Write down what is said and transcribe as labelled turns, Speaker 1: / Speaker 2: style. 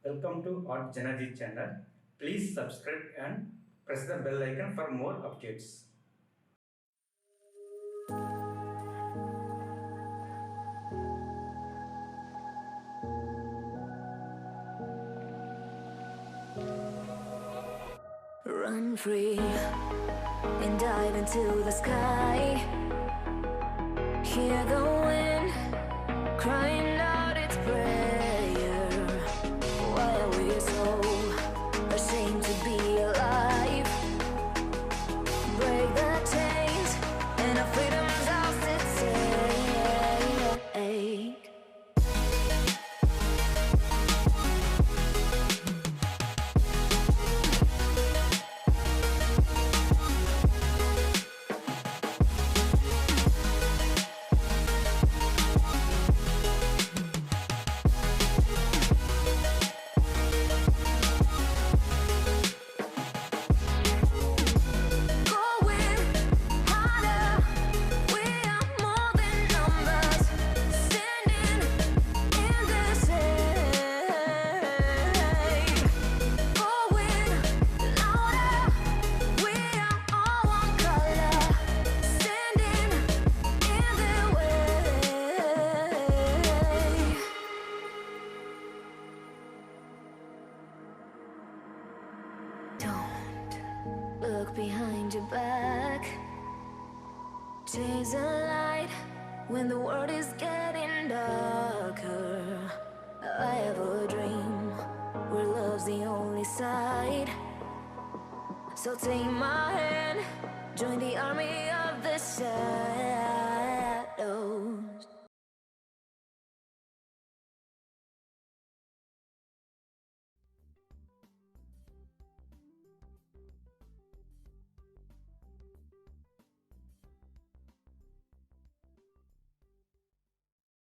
Speaker 1: Welcome to artjanag channel. Please subscribe and press the bell icon for more updates.
Speaker 2: Run free and dive into the sky. Hear the wind crying out its prayer. Why are we so ashamed to be alive? Break the chains and our freedom's ours to take. Look behind your back. Chase a light when the world is getting darker. I have a dream where love's the only side. So take my hand, join the army of the shadows.